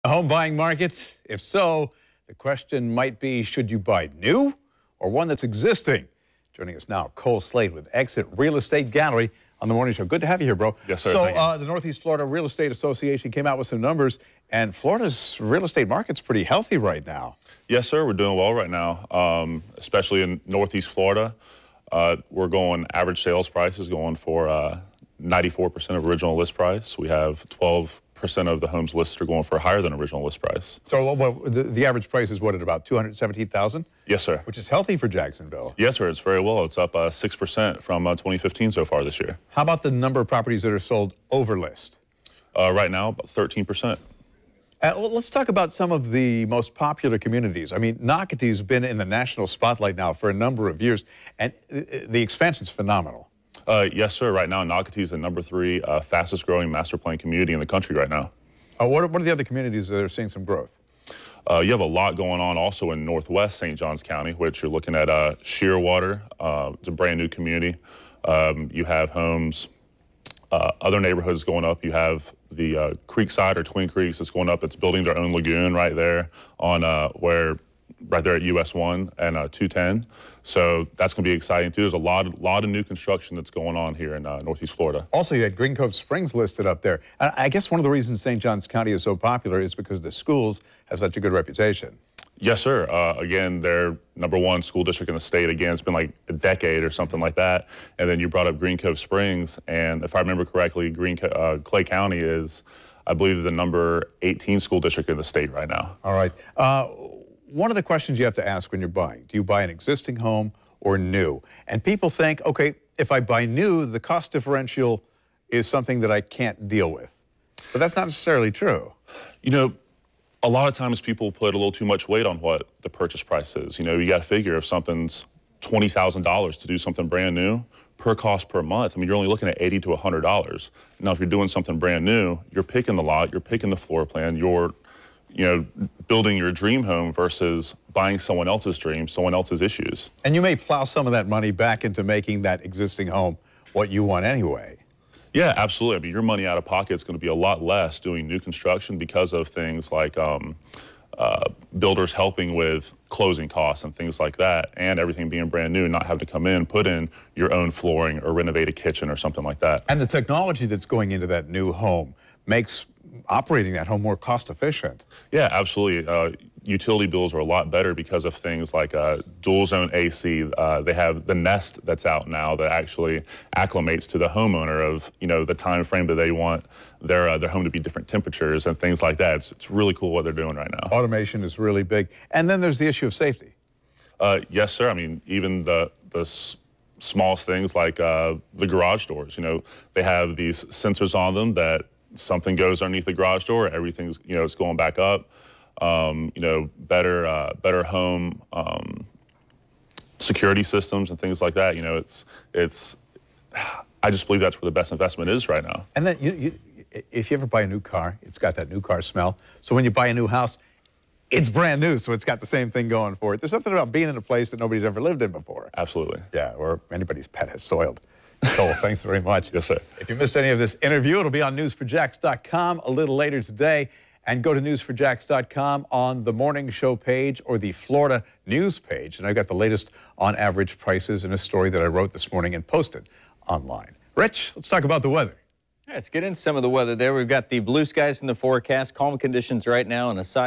A home buying market? If so, the question might be, should you buy new or one that's existing? Joining us now, Cole Slate with Exit Real Estate Gallery on the morning show. Good to have you here, bro. Yes, sir. So the Northeast Florida Real Estate Association came out with some numbers, and Florida's real estate market's pretty healthy right now. Yes, sir. We're doing well right now, especially in Northeast Florida. We're going average sales prices going for 94% of original list price. We have 12% of the homes listed are going for higher than original list price. So the average price is what, at about $217,000? Yes, sir. Which is healthy for Jacksonville. Yes, sir. It's very well. It's up 6% from 2015 so far this year. How about the number of properties that are sold over list? Right now, about 13%. Well, let's talk about some of the most popular communities. I mean, Nocketee's been in the national spotlight now for a number of years, and the expansion's phenomenal. Yes, sir. Right now, Nocketee's is the #3 fastest growing master plan community in the country right now. What are the other communities that are seeing some growth? You have a lot going on also in Northwest St. Johns County, which you're looking at Shearwater. It's a brand new community. You have homes, other neighborhoods going up. You have the Creekside or Twin Creeks that's going up. It's building their own lagoon right there on right there at US 1 and 210. So that's going to be exciting too. There's a lot of new construction that's going on here in Northeast Florida. Also, you had Green Cove Springs listed up there. And I guess one of the reasons St. Johns County is so popular is because the schools have such a good reputation. Yes, sir. Again, they're #1 school district in the state. Again, it's been like a decade or something like that. And then you brought up Green Cove Springs, and if I remember correctly, Clay County is, I believe, the #18 school district in the state right now. All right. One of the questions you have to ask when you're buying, do you buy an existing home or new? And people think, okay, if I buy new, the cost differential is something that I can't deal with. But that's not necessarily true. You know, a lot of times people put a little too much weight on what the purchase price is. You know, you got to figure if something's $20,000 to do something brand new, per cost per month, I mean, you're only looking at $80 to $100. Now, if you're doing something brand new, you're picking the lot, you're picking the floor plan, you're building your dream home versus buying someone else's dream, someone else's issues. And you may plow some of that money back into making that existing home what you want anyway. Yeah, absolutely. I mean, your money out of pocket is going to be a lot less doing new construction because of things like builders helping with closing costs and things like that, and everything being brand new, not having to come in, put in your own flooring or renovate a kitchen or something like that. And the technology that's going into that new home makes operating that home more cost efficient. Yeah, absolutely. Utility bills are a lot better because of things like dual zone AC. They have the Nest that's out now that actually acclimates to the homeowner of, the time frame that they want their home to be different temperatures and things like that. It's really cool what they're doing right now. Automation is really big. And then there's the issue of safety. Yes, sir. I mean, even the smallest things like the garage doors, they have these sensors on them that something goes underneath the garage door, everything's, it's going back up. Better home security systems and things like that. I just believe that's where the best investment is right now. And then if you ever buy a new car, it's got that new car smell. So when you buy a new house, it's brand new, so it's got the same thing going for it. There's something about being in a place that nobody's ever lived in before. Absolutely. Yeah, or anybody's pet has soiled. Cole, thanks very much. Yes, sir. If you missed any of this interview, it'll be on newsforjax.com a little later today. And go to newsforjax.com on the morning show page or the Florida news page. And I've got the latest on average prices in a story that I wrote this morning and posted online. Rich, let's talk about the weather. Let's get into some of the weather there. We've got the blue skies in the forecast, calm conditions right now, and a side